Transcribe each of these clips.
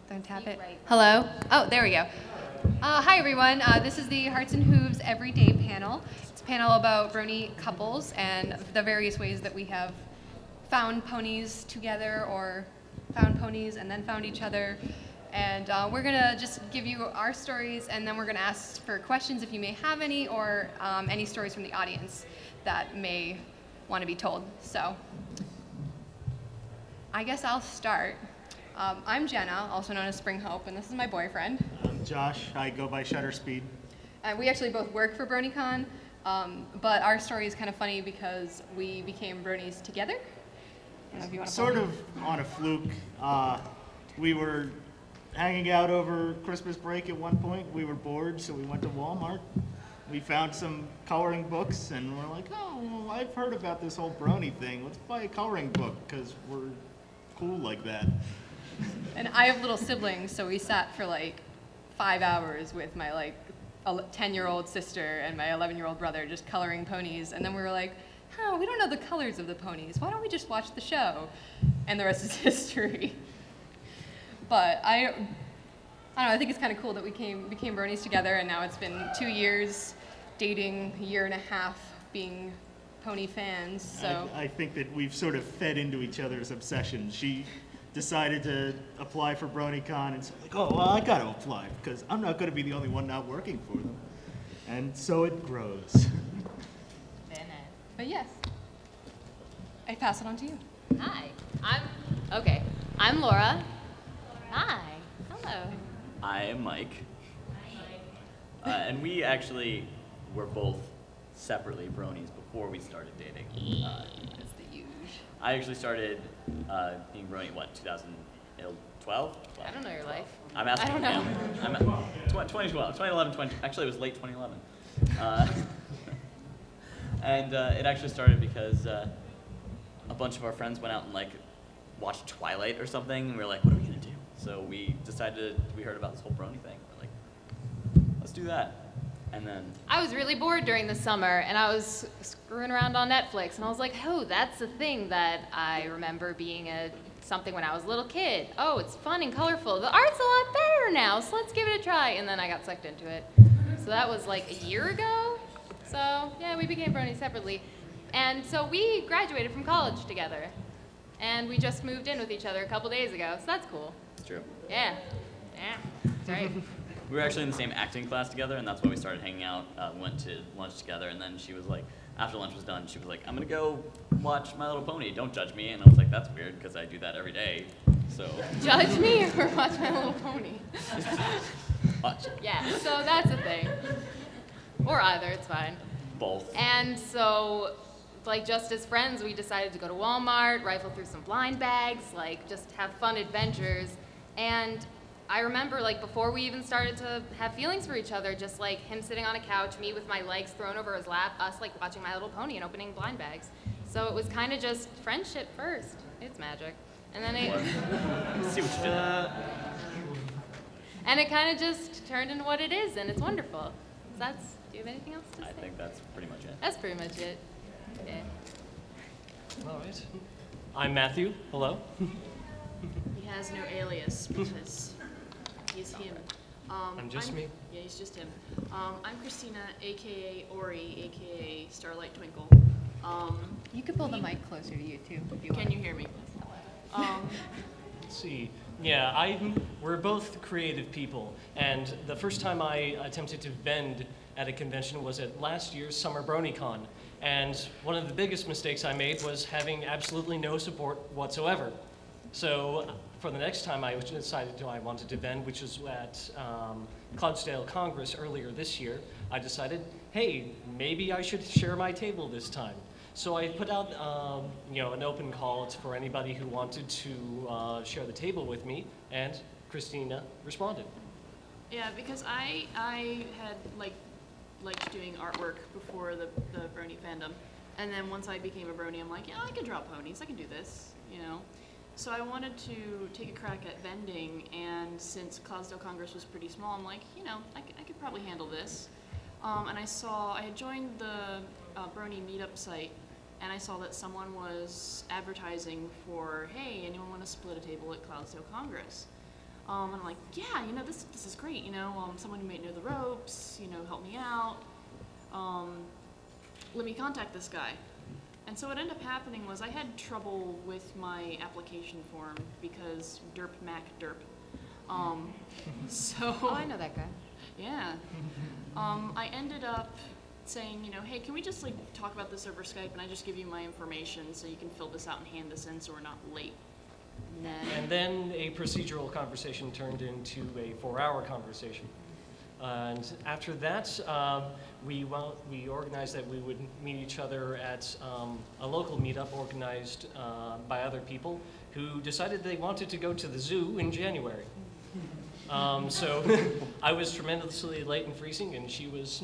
Don't tap it. Hello? Oh, there we go. Hi, everyone. This is the Hearts and Hooves Everyday panel. It's a panel about Brony couples and the various ways that we have found ponies together or found ponies and then found each other. And we're going to just give you our stories, and then we're going to ask for questions if you may have any, or any stories from the audience that may want to be told. So I guess I'll start. I'm Jenna, also known as Spring Hope, and this is my boyfriend. I'm Josh. I go by Shutter Speed. We actually both work for BronyCon, but our story is kind of funny because we became Bronies together. I don't know if you want to sort of on a fluke. We were hanging out over Christmas break at one point. We were bored, so we went to Walmart. We found some coloring books, and we're like, oh, well, I've heard about this whole Brony thing. Let's buy a coloring book, because we're cool like that. And I have little siblings, so we sat for like 5 hours with my 10-year-old sister and my 11-year-old brother just coloring ponies. And then we were like, oh, we don't know the colors of the ponies. Why don't we just watch the show? And the rest is history. But I don't know, I think it's kind of cool that we became Bronies together, and now it's been 2 years dating, a year and a half being pony fans. So I think that we've sort of fed into each other's obsession. She decided to apply for BronyCon, and so like, oh, well, I got to apply because I'm not going to be the only one not working for them. And so it grows. But yes, I pass it on to you. Hi, I'm Laura. Hi, hello. I am Mike. And we actually were both separately Bronies before we started dating. That's the huge. I actually started being Brony, what, 2012? I don't know your life. I'm asking I don't know. now. I'm at 2012, 2011, actually it was late 2011. And it actually started because a bunch of our friends went out and watched Twilight or something, and we were like, what are we gonna do? So we heard about this whole Brony thing. We're like, let's do that. And then I was really bored during the summer, and I was screwing around on Netflix, and I was like, oh, that's a thing that I remember being something when I was a little kid. Oh, it's fun and colorful. The art's a lot better now, so let's give it a try. And then I got sucked into it. So that was like a year ago. So yeah, we became Bronies separately. And so we graduated from college together. And we just moved in with each other a couple days ago, so that's cool. it's true. Yeah, that's right. We were actually in the same acting class together, and that's when we started hanging out, went to lunch together, and then she was like, after lunch was done, she was like, I'm gonna go watch My Little Pony, don't judge me. And I was like, that's weird, because I do that every day, so. Judge me or watch My Little Pony? Watch it. Yeah, so that's a thing. Or either, it's fine. Both. And so, just as friends, we decided to go to Walmart, rifle through some blind bags, just have fun adventures. And I remember, before we even started to have feelings for each other, just him sitting on a couch, me with my legs thrown over his lap, us watching My Little Pony and opening blind bags. So it was kind of just friendship first. It's magic. And then See what you did there. and it kind of just turned into what it is, and it's wonderful. So do you have anything else to say? I think that's pretty much it. That's pretty much it. Yeah. All right. I'm Matthew. Hello. He has no alias because he's him. I'm just me? Yeah, he's just him. I'm Christina, aka Ori, aka Starlight Twinkle. You could pull the mic closer to you too, if you want. Can you hear me? Let's see. Yeah, we're both creative people, and the first time I attempted to vend at a convention was at last year's Summer BronyCon. And one of the biggest mistakes I made was having absolutely no support whatsoever. So for the next time I decided I wanted to vend, which was at Cloudsdale Congress earlier this year, I decided, hey, maybe I should share my table this time. So I put out an open call for anybody who wanted to share the table with me, and Christina responded. Yeah, because I had liked doing artwork before the Brony fandom, and then once I became a Brony, I'm like, yeah, I can draw ponies, I can do this, So I wanted to take a crack at vending, and since Cloudsdale Congress was pretty small, I'm like, I could probably handle this. And I had joined the Brony meetup site, and I saw that someone was advertising for, hey, anyone want to split a table at Cloudsdale Congress? And I'm like, yeah, you know, this is great, you know, someone who might know the ropes, you know, help me out. Let me contact this guy. And so what ended up happening was I had trouble with my application form because derp mac derp. So Oh, I know that guy. yeah. I ended up saying, you know, hey, can we just like talk about this over Skype and I just give you my information so you can fill this out and hand this in so we're not late. And then a procedural conversation turned into a 4-hour conversation. And after that, we organized that we would meet each other at a local meetup organized by other people who decided they wanted to go to the zoo in January. So I was tremendously late and freezing, and she was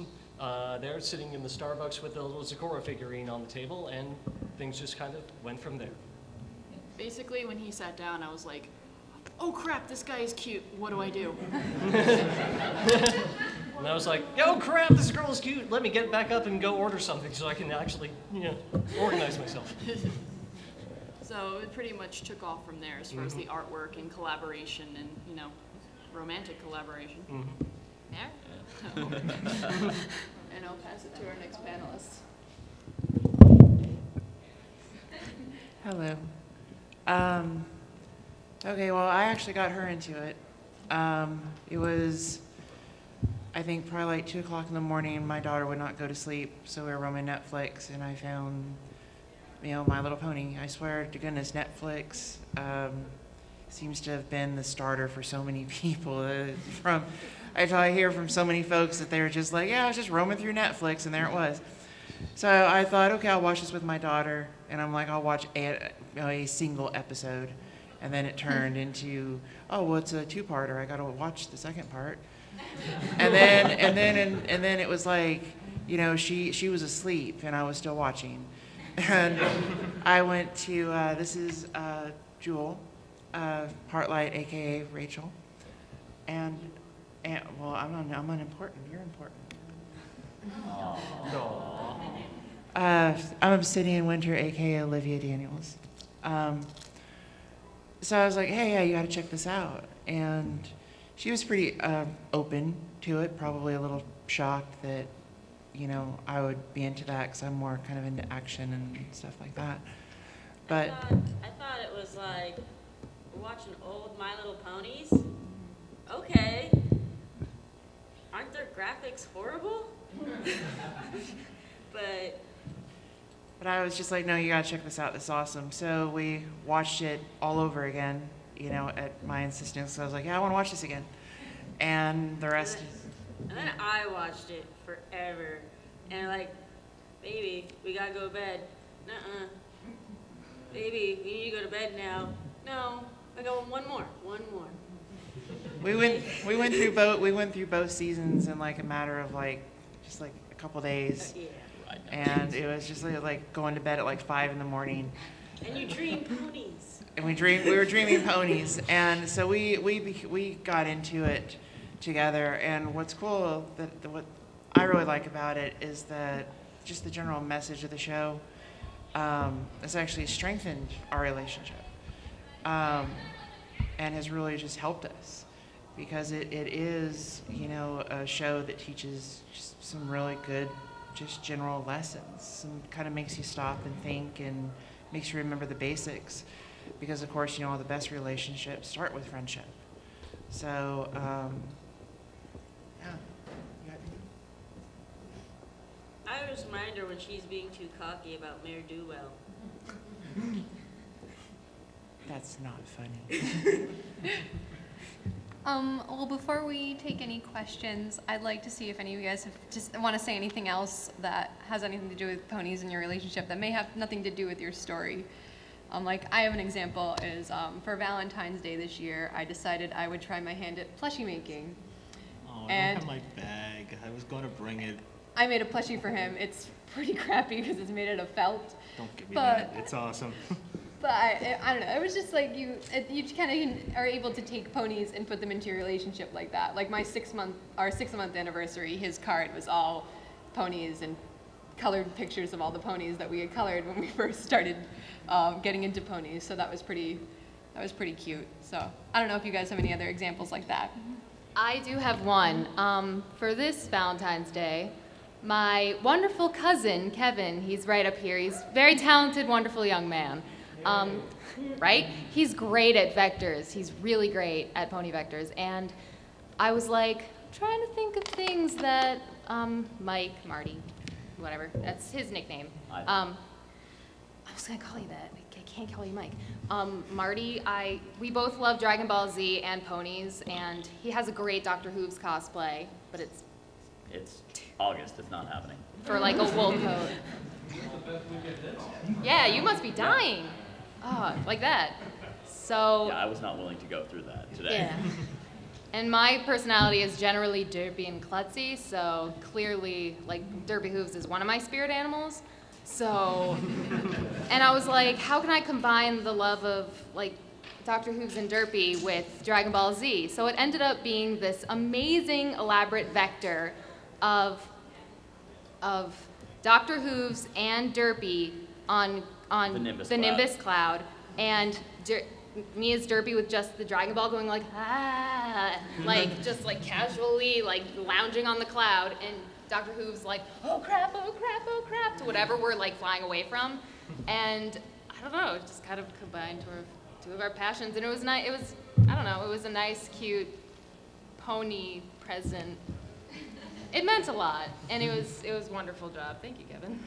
there sitting in the Starbucks with a little Zakora figurine on the table, and things just kind of went from there. Basically, when he sat down, I was like, oh crap, this guy is cute. What do I do? And I was like, oh crap, this girl is cute. Let me get back up and go order something so I can actually, you know, organize myself. So it pretty much took off from there as far as the artwork and collaboration and, you know, romantic collaboration. There? And I'll pass it to our next panelist. Hello. Okay, well, I actually got her into it. It was, I think, probably like 2 o'clock in the morning, and my daughter would not go to sleep, so we were roaming Netflix, and I found, you know, My Little Pony. I swear to goodness, Netflix seems to have been the starter for so many people. I hear from so many folks that they were just like, yeah, I was just roaming through Netflix, and there it was. So I thought, okay, I'll watch this with my daughter, and I'm like, I'll watch a single episode, and then it turned into, oh, well, it's a 2-parter. I got to watch the second part, and then it was like, you know, she was asleep, and I was still watching, and I went to this is Jewel, Heartlight, aka Rachel, and well, I'm unimportant. You're important. I'm Obsidian Winter, aka Olivia Daniels. So I was like, hey, yeah, you got to check this out. And she was pretty open to it, probably a little shocked that, you know, I would be into that because I'm more kind of into action and stuff like that. But I thought it was like watching old My Little Ponies. Okay. Aren't their graphics horrible? But I was just like, no, you gotta check this out. This is awesome. So we watched it all over again, you know, at my insistence. So I was like, yeah, I want to watch this again. And the rest and then I watched it forever. And like, baby, we gotta go to bed. Nuh-uh. Baby, we need to go to bed now. No, I got one more. we went through both seasons in like a matter of like just like a couple days. Yeah. And it was just like going to bed at like 5 in the morning. And you dream ponies. And we were dreaming ponies. And so we got into it together. And what's cool, what I really like about it is that just the general message of the show has actually strengthened our relationship. And has really just helped us. Because it is, you know, a show that teaches just some really good just general lessons and kind of makes you stop and think and makes you remember the basics because of course, you know, all the best relationships start with friendship. So yeah. I always remind her when she's being too cocky about Mayor Do-Well. That's not funny. Well, before we take any questions, I'd like to see if any of you guys have just want to say anything else that has anything to do with ponies in your relationship that may have nothing to do with your story. Like, I have an example is for Valentine's Day this year, I decided I would try my hand at plushie making. Oh, I And- don't have my bag. I was going to bring it. I made a plushie for him. It's pretty crappy because it's made out of felt. Don't give me But- that. It's awesome. But I don't know. It was just like you kind of are able to take ponies and put them into your relationship like that. Like our 6-month anniversary, his card was all ponies and colored pictures of all the ponies that we had colored when we first started getting into ponies. So that was pretty That was pretty cute. So I don't know if you guys have any other examples like that. I do have one. For this Valentine's Day, my wonderful cousin, Kevin, he's right up here. He's a very talented, wonderful young man. Right? He's great at vectors. He's really great at pony vectors. And I was like, trying to think of things that Mike, Marty, whatever, that's his nickname. I was gonna call you that. I can't call you Mike. Marty, we both love Dragon Ball Z and ponies, and he has a great Dr. Hooves cosplay, but it's August. It's not happening. for like a wool coat. Yeah, you must be dying. Oh, like that. So. Yeah, I was not willing to go through that today. Yeah. And my personality is generally derpy and klutzy, so clearly, like, Derpy Hooves is one of my spirit animals. So, and I was like, how can I combine the love of, like, Dr. Hooves and Derpy with Dragon Ball Z? So it ended up being this amazing, elaborate vector of Dr. Hooves and Derpy on The Nimbus Nimbus cloud, and me as Derpy with just the Dragon Ball going like, ah, like just like casually like lounging on the cloud, and Dr. Hooves like, oh crap, oh crap, oh crap, to whatever we're like flying away from. And I don't know, it just kind of combined two of our passions, and it was nice. It was, I don't know, it was a nice, cute pony present. It meant a lot, and it was a wonderful job. Thank you, Kevin.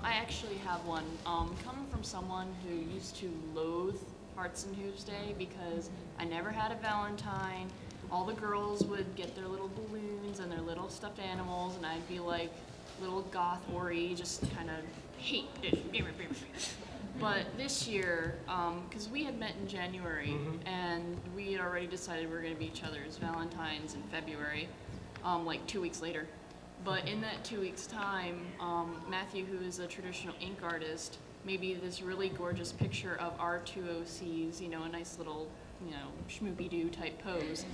I actually have one. Coming from someone who used to loathe Hearts and Hooves Day because I never had a Valentine. All the girls would get their little balloons and their little stuffed animals, and I'd be like little goth Ori, just kind of hate it. But this year, because we had met in January, and we had already decided we were going to be each other's Valentines in February, like 2 weeks later. But in that 2 weeks' time, Matthew, who is a traditional ink artist, made me this really gorgeous picture of our two OCs, you know, a nice little, you know, schmoopy-doo type pose.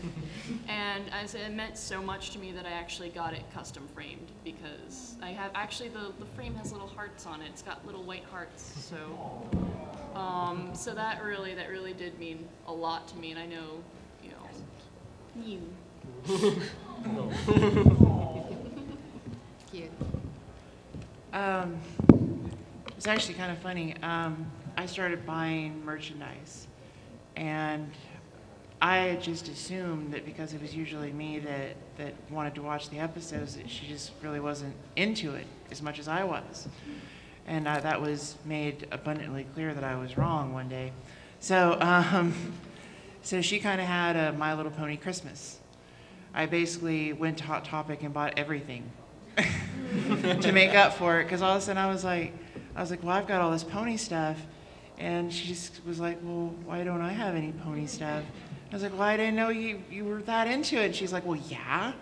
And it meant so much to me that I actually got it custom framed, because I have, actually the frame has little hearts on it. It's got little white hearts, so. So that really did mean a lot to me, and I know, you Cute. It's actually kind of funny. I started buying merchandise, and I had just assumed that because it was usually me that wanted to watch the episodes, that she just really wasn't into it as much as I was. And that was made abundantly clear that I was wrong one day. So, so she kind of had a My Little Pony Christmas. I basically went to Hot Topic and bought everything to make up for it, because all of a sudden I was like, well, I've got all this pony stuff, and she just was like, well, why don't I have any pony stuff? I was like, well, I didn't know you were that into it. And she's like, well, yeah.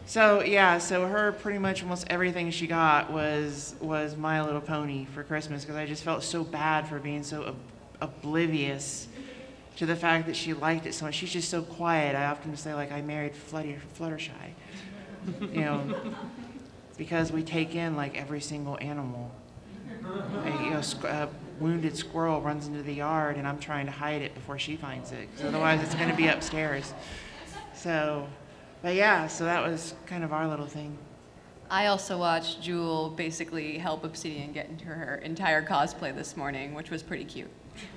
So yeah, so her pretty much almost everything she got was My Little Pony for Christmas, because I just felt so bad for being so oblivious to the fact that she liked it so much. She's just so quiet. I often say, like, I married Fluttershy, you know, because we take in like every single animal. A wounded squirrel runs into the yard, and I'm trying to hide it before she finds it, because otherwise it's going to be upstairs. So, but yeah, so that was kind of our little thing. I also watched Jewel basically help Obsidian get into her entire cosplay this morning, which was pretty cute.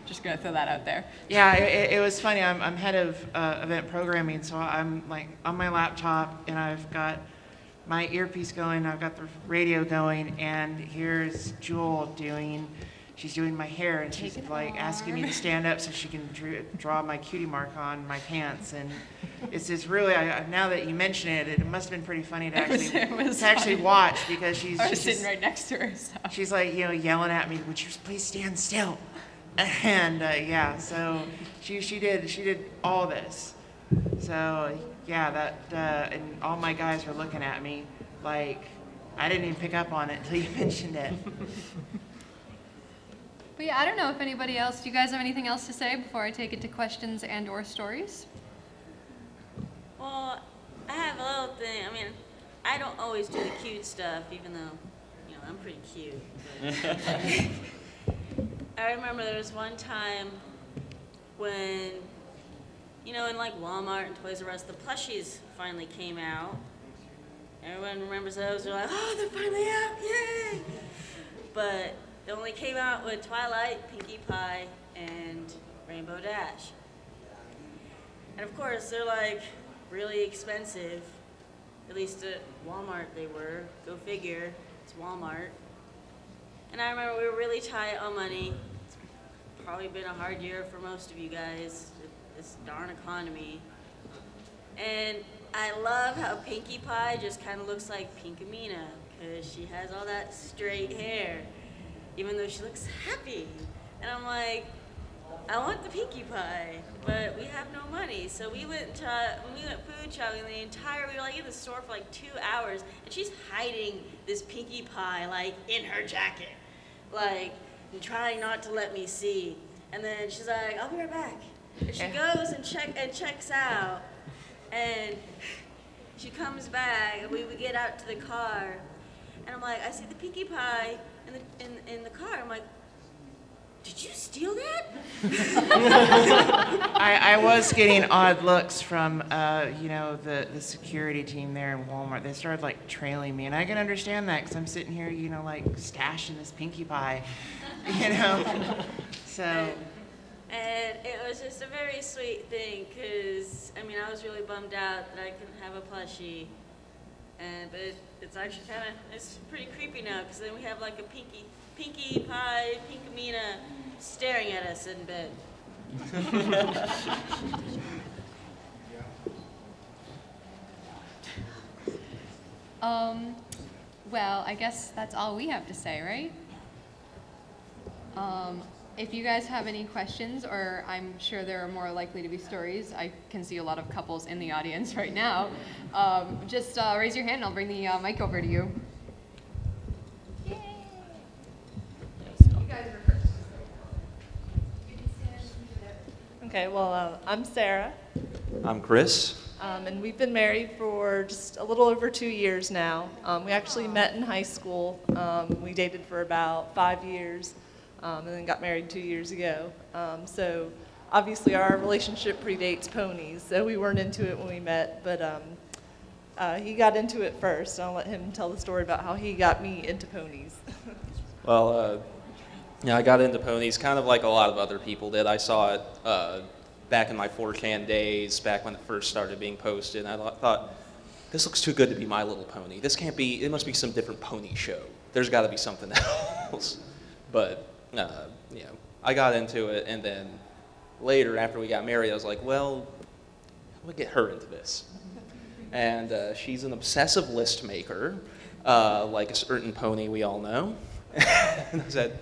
Just gonna throw that out there. Yeah, it was funny. I'm head of event programming, so I'm like on my laptop, and I've got my earpiece going, I've got the radio going, and here's Jewel she's doing my hair, and she's like asking me to stand up so she can draw my cutie mark on my pants. And it's just really, now that you mention it, it must have been pretty funny to actually watch, because she's sitting right next to her. So. She's like, yelling at me, would you please stand still? And yeah, so she did all this. So yeah, and all my guys were looking at me like I didn't even pick up on it until you mentioned it. But yeah, I don't know if anybody else, do you guys have anything else to say before I take it to questions and or stories? Well, I have a little thing. I mean, I don't always do the cute stuff, even though, I'm pretty cute. I remember there was one time when, you know, in like Walmart and Toys R Us, the plushies finally came out. Everyone remembers those. They're like, oh, they're finally out, yay! But they only came out with Twilight, Pinkie Pie, and Rainbow Dash. And of course, they're like really expensive. At least at Walmart they were. Go figure, it's Walmart. And I remember we were really tight on money. It's probably been a hard year for most of you guys, this darn economy. And I love how Pinkie Pie just kind of looks like Pinkamena, because she has all that straight hair, even though she looks happy. And I'm like, I want the Pinkie Pie, but we have no money. So we went food shopping we were like in the store for like 2 hours, and she's hiding this Pinkie Pie like in her jacket, like, and trying not to let me see. And then she's like, I'll be right back. And she goes and checks out, and she comes back, and we get out to the car, and I'm like, I see the Pinkie Pie in the car. I'm like, did you steal that? I was getting odd looks from, you know, the security team there in Walmart. They started like trailing me, and I can understand that because I'm sitting here, you know, like stashing this Pinkie Pie, you know. So. And it was just a very sweet thing, because I mean, I was really bummed out that I couldn't have a plushie, but it's actually it's pretty creepy now, because then we have like a Pinkie Pie, Pinkamena staring at us in bed. Well, I guess that's all we have to say, right? If you guys have any questions, or I'm sure there are more likely to be stories, I can see a lot of couples in the audience right now, just raise your hand and I'll bring the mic over to you. Yay! You guys are first. Okay, well, I'm Sarah. I'm Chris. And we've been married for just a little over 2 years now. We actually met in high school. We dated for about 5 years. And then got married 2 years ago. So obviously our relationship predates ponies, so we weren't into it when we met, but he got into it first. I'll let him tell the story about how he got me into ponies. Well, yeah, I got into ponies kind of like a lot of other people did. I saw it back in my 4chan days, back when it first started being posted, and I thought, this looks too good to be My Little Pony. This can't be, it must be some different pony show. There's got to be something else. But you know, I got into it, and then later, after we got married, I was like, well, I'm gonna get her into this. And she's an obsessive list maker, like a certain pony we all know. And I said,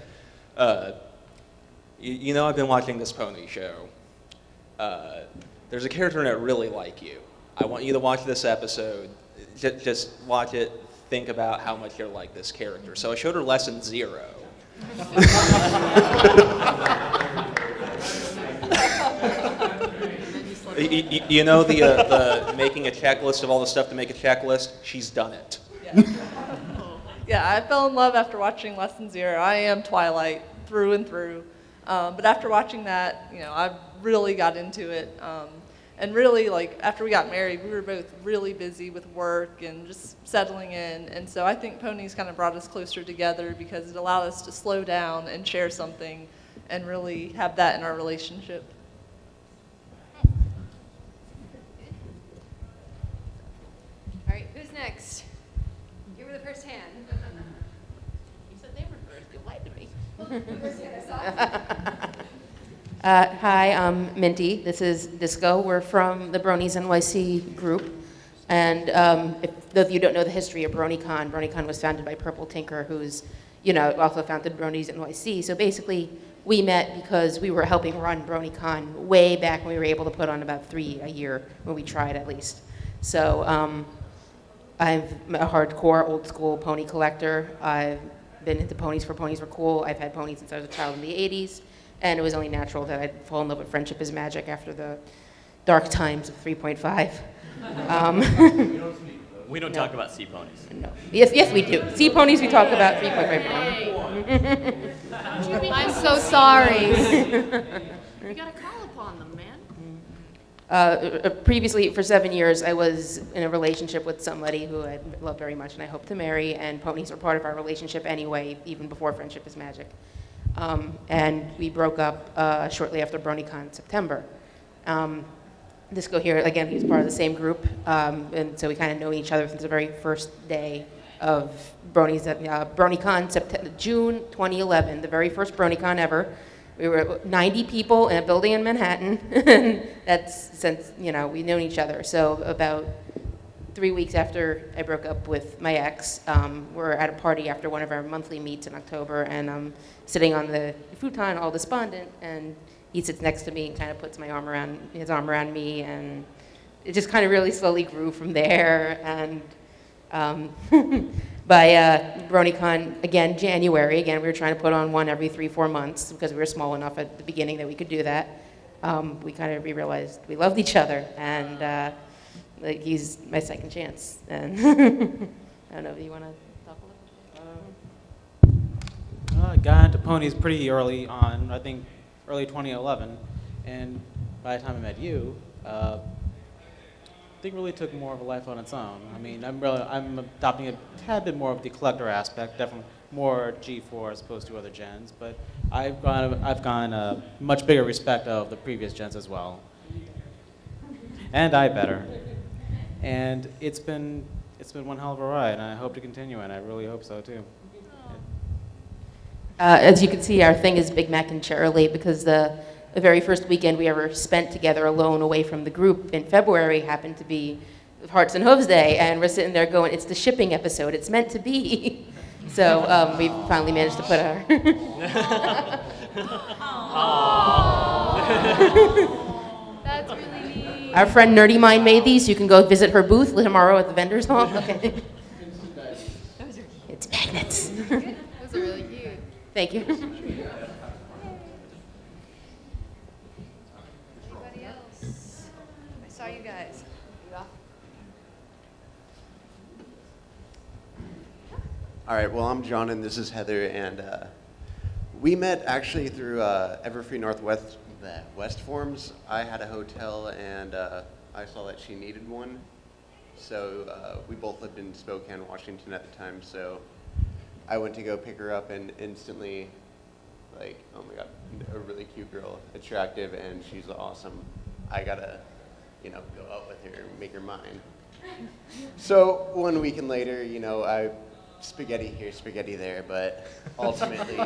you know, I've been watching this pony show. There's a character in it really like you. I want you to watch this episode. Just watch it, think about how much you're like this character. So I showed her lesson 0. You know the making a checklist of all the stuff to make a checklist? She's done it. Yeah. Yeah, I fell in love after watching Lesson 0. I am Twilight through and through. But after watching that, you know, I really got into it. And really, like, after we got married, we were both really busy with work and just settling in. And so I think ponies kind of brought us closer together because it allowed us to slow down and share something and really have that in our relationship. All right, who's next? Give her the first hand. You said they were first. You lied to me. Hi, I'm Minty. This is Disco. We're from the Bronies NYC group. And if those of you don't know the history of BronyCon, BronyCon was founded by Purple Tinker, who's, you know, also founded Bronies NYC. So basically, we met because we were helping run BronyCon way back when we were able to put on about 3 a year, when we tried at least. So I'm a hardcore, old school pony collector. I've been into ponies for Ponies Were Cool. I've had ponies since I was a child in the 80s. And it was only natural that I'd fall in love with Friendship is Magic after the dark times of 3.5. We don't talk about sea ponies. No. Yes, we do. Sea ponies we talk about 3.5 I'm so sorry. You gotta call upon them, man. Previously, for 7 years, I was in a relationship with somebody who I love very much and I hope to marry, and ponies are part of our relationship anyway, even before friendship is magic. And we broke up shortly after BronyCon in September. Disco here, again, he was part of the same group, and so we kind of know each other since the very first day of BronyCon, June 2011, the very first BronyCon ever. We were 90 people in a building in Manhattan, and that's since, we've known each other. So about 3 weeks after I broke up with my ex, we're at a party after one of our monthly meets in October, and I'm sitting on the futon, all despondent, and he sits next to me and kind of puts his arm around me, and it just kind of really slowly grew from there. And by BronyCon, again, January, we were trying to put on one every 3-4 months because we were small enough at the beginning that we could do that. We realized we loved each other, and he's my second chance. And I don't know if you want to talk a little. I got into ponies pretty early on, I think early 2011, and by the time I met you, I think really took more of a life on its own. I mean, I'm adopting a tad bit more of the collector aspect, definitely more G4 as opposed to other gens, but I've gone a much bigger respect of the previous gens as well. And I better. And it's been one hell of a ride, and I hope to continue, and I really hope so too. As you can see, our thing is Big Mac and Cheerilee, because the very first weekend we ever spent together alone away from the group in February happened to be Hearts and Hooves Day, and we're sitting there going, it's the shipping episode, it's meant to be. So we finally managed to put our... That's really neat. Our friend Nerdy Mind made these. You can go visit her booth tomorrow at the vendor's hall. Okay. It's magnets. Those are really cute. Thank you. Anybody else? I saw you guys. All right, well, I'm John, and this is Heather, and we met actually through Everfree Northwest West forums. I had a hotel, and I saw that she needed one, so we both lived in Spokane, Washington at the time, so I went to go pick her up, and instantly, like, oh my God, a really cute girl, attractive, and she's awesome. I gotta, go out with her and make her mine. So 1 weekend later, I spaghetti here, spaghetti there, but ultimately,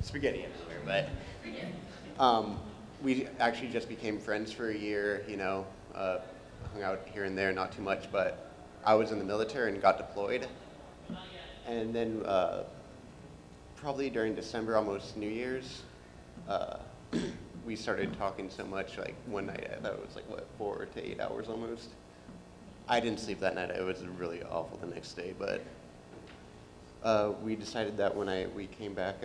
spaghetti everywhere, but we actually just became friends for a year, hung out here and there, not too much, but I was in the military and got deployed. And then probably during December, almost New Year's, we started talking so much, like one night, I thought it was like, 4 to 8 hours almost. I didn't sleep that night, it was really awful the next day, but we decided that when we came back,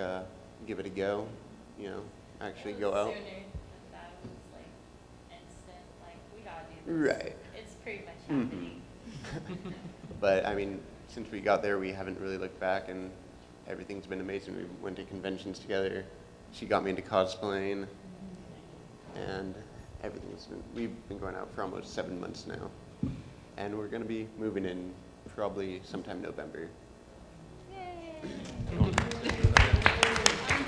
give it a go, actually go out. That was like instant, like we gotta do this. Right. It's pretty much happening. But I mean, since we got there, we haven't really looked back, and everything's been amazing. We went to conventions together. She got me into cosplaying, and we've been going out for almost 7 months now. And we're gonna be moving in probably sometime November.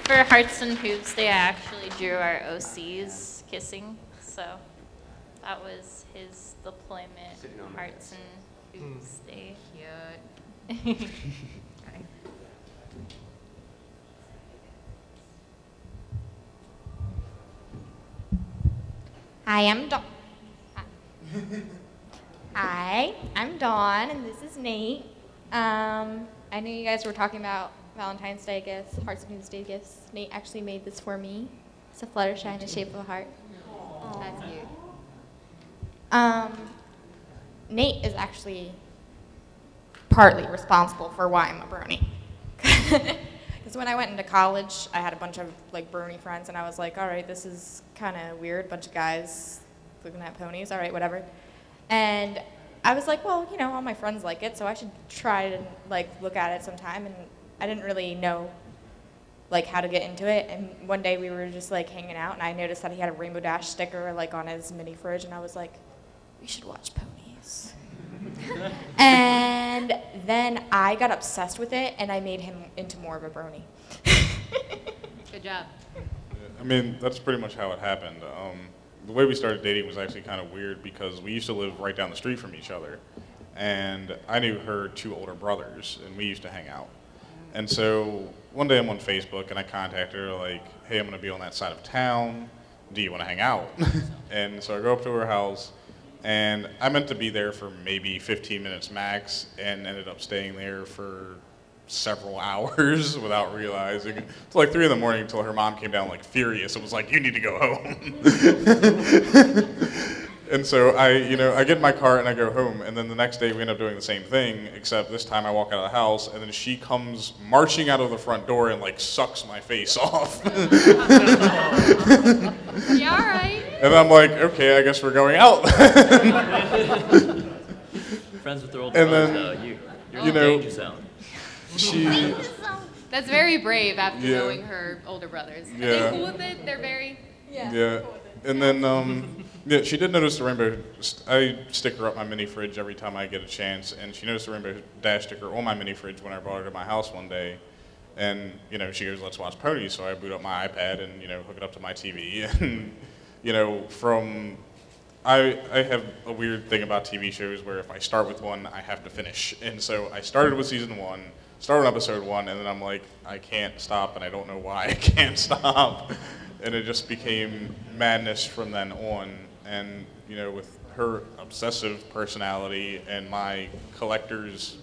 For Hearts and Hooves Day, I actually drew our OCs kissing, so that was his deployment. Hearts and Hooves Day. Cute. Hi, I'm Dawn, and this is Nate. I knew you guys were talking about Valentine's Day gifts, Hearts and Hooves Day gifts. Nate actually made this for me. It's a Fluttershy in the shape of a heart. That's cute. Nate is actually partly responsible for why I'm a Brony. Because when I went into college, I had a bunch of Brony friends, and I was like, all right, this is kind of weird, bunch of guys looking at ponies, all right, whatever. And I was like, well, you know, all my friends like it, so I should try to like look at it sometime. And I didn't really know like how to get into it. And one day we were just like hanging out, and I noticed that he had a Rainbow Dash sticker like on his mini fridge, and I was like, we should watch ponies. And then I got obsessed with it, and I made him into more of a brony. Good job. I mean, that's pretty much how it happened. The way we started dating was actually kind of weird because we used to live right down the street from each other. And I knew her 2 older brothers, and we used to hang out. And so one day I'm on Facebook, and I contacted her like, hey, I'm going to be on that side of town. Do you want to hang out? And so I go up to her house, and I meant to be there for maybe 15 minutes max, and ended up staying there for several hours without realizing. It's like 3 in the morning until her mom came down like furious and was like, you need to go home. And so I get in my car and I go home, and then the next day we end up doing the same thing, except this time I walk out of the house, and then she comes marching out of the front door and like sucks my face off. Yeah, all right. And I'm like, okay, I guess we're going out. Friends with their older And brothers, then, though. You're you in the know, danger zone. That's very brave after Yeah. knowing her older brothers. Are Yeah. they cool with it? They're very... Yeah. And then, yeah, she did notice the rainbow. I stick her up my mini fridge every time I get a chance, and she noticed the Rainbow Dash sticker on my mini fridge when I brought her to my house one day. And, you know, she goes, let's watch ponies. So I boot up my iPad and, you know, hook it up to my TV. And, you know, I have a weird thing about TV shows where if I start with one, I have to finish. And so I started with season 1, started on episode 1, and then I'm like, I can't stop, and I don't know why I can't stop. And it just became madness from then on. And, you know, with her obsessive personality and my collector's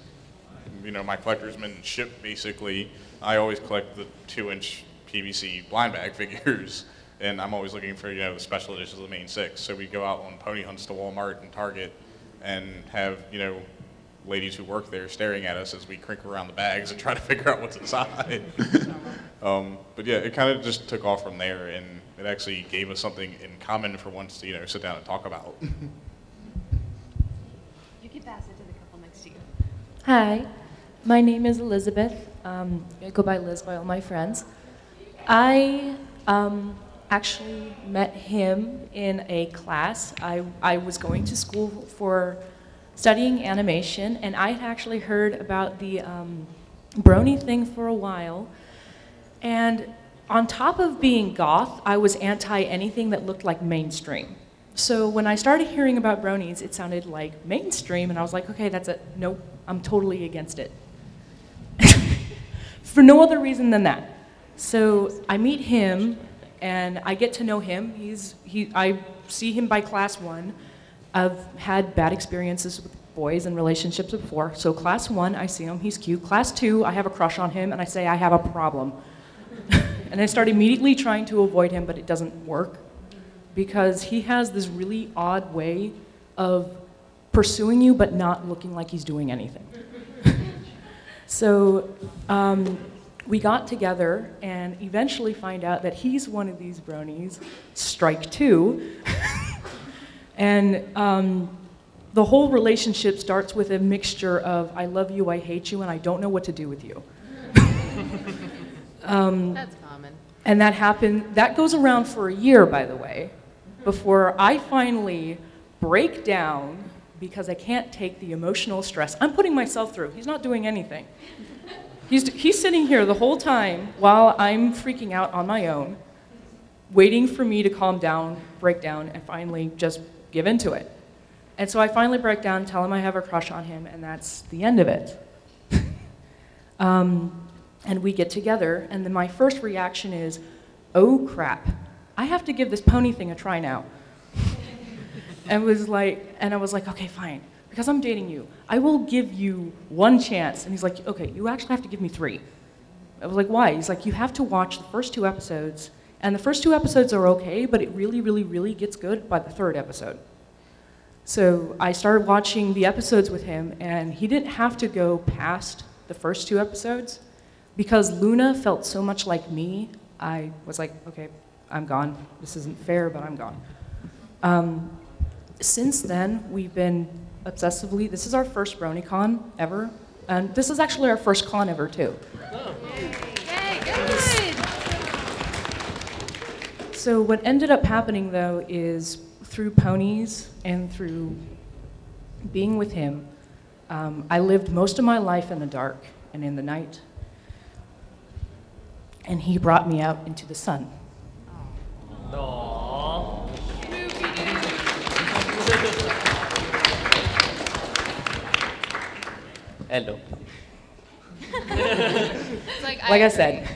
manship, basically, I always collect the 2-inch PVC blind bag figures. And I'm always looking for, you know, the special editions of the main 6. So we go out on pony hunts to Walmart and Target and have, you know, ladies who work there staring at us as we crinkle around the bags and try to figure out what's inside. But yeah, it kind of just took off from there, and it actually gave us something in common for once to, you know, sit down and talk about. You can pass it to the couple next to you. Hi, my name is Elizabeth. I go by Liz by all my friends. I actually met him in a class. I was going to school for studying animation, and I had actually heard about the Brony thing for a while. And on top of being goth, I was anti anything that looked like mainstream. So when I started hearing about bronies, it sounded like mainstream, and I was like, okay, that's it. Nope, I'm totally against it. For no other reason than that. So I meet him, and I get to know him. I see him by class 1. I've had bad experiences with boys and relationships before. So class 1, I see him, he's cute. Class 2, I have a crush on him, and I say I have a problem. And I start immediately trying to avoid him, but it doesn't work because he has this really odd way of pursuing you, but not looking like he's doing anything. So we got together and eventually find out that he's one of these bronies, strike 2. And the whole relationship starts with a mixture of I love you, I hate you, and I don't know what to do with you. That's common. And that goes around for a year, by the way, before I finally break down because I can't take the emotional stress I'm putting myself through. He's not doing anything. He's sitting here the whole time while I'm freaking out on my own, waiting for me to calm down, break down, and finally just give into it. And so I finally break down, tell him I have a crush on him, and that's the end of it. And we get together, and then my first reaction is, oh crap, I have to give this pony thing a try now. And I was like, okay, fine, because I'm dating you, I will give you 1 chance. And he's like, okay, you actually have to give me 3. I was like, why? He's like, you have to watch the first 2 episodes, and the first 2 episodes are okay, but it really, really, really gets good by the 3rd episode. So I started watching the episodes with him, and he didn't have to go past the first 2 episodes. Because Luna felt so much like me, I was like, okay, I'm gone. This isn't fair, but I'm gone. Since then, we've been obsessively. This is our first BronyCon ever, and this is actually our first con ever too. Yay, good! So what ended up happening though is through ponies and through being with him, I lived most of my life in the dark and in the night. And he brought me out into the sun. Aww. Hello. It's like I said.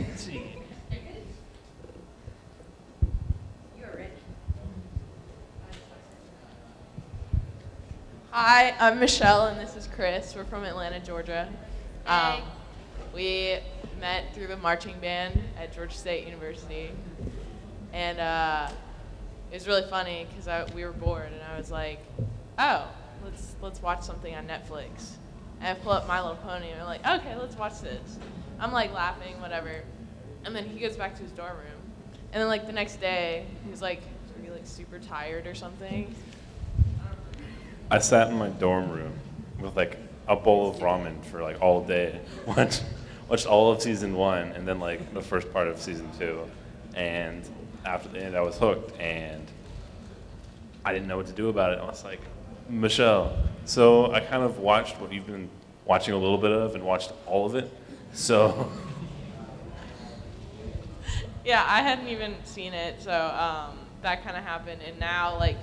Hi, I'm Michelle, and this is Chris. We're from Atlanta, Georgia. We met through the marching band at Georgia State University, and it was really funny because we were bored, and I was like, "Oh, let's watch something on Netflix." And I pull up My Little Pony, and we're like, "Okay, let's watch this." I'm like laughing, whatever, and then he goes back to his dorm room, and then like the next day, he was like, "Are you like super tired or something?" I sat in my dorm room with like a bowl of ramen for like all day, watched all of season 1 and then like the first part of season 2, and after the end I was hooked and I didn't know what to do about it. I was like, Michelle, so I kind of watched what you've been watching a little bit of and watched all of it, so. Yeah, I hadn't even seen it, so that kind of happened, and now like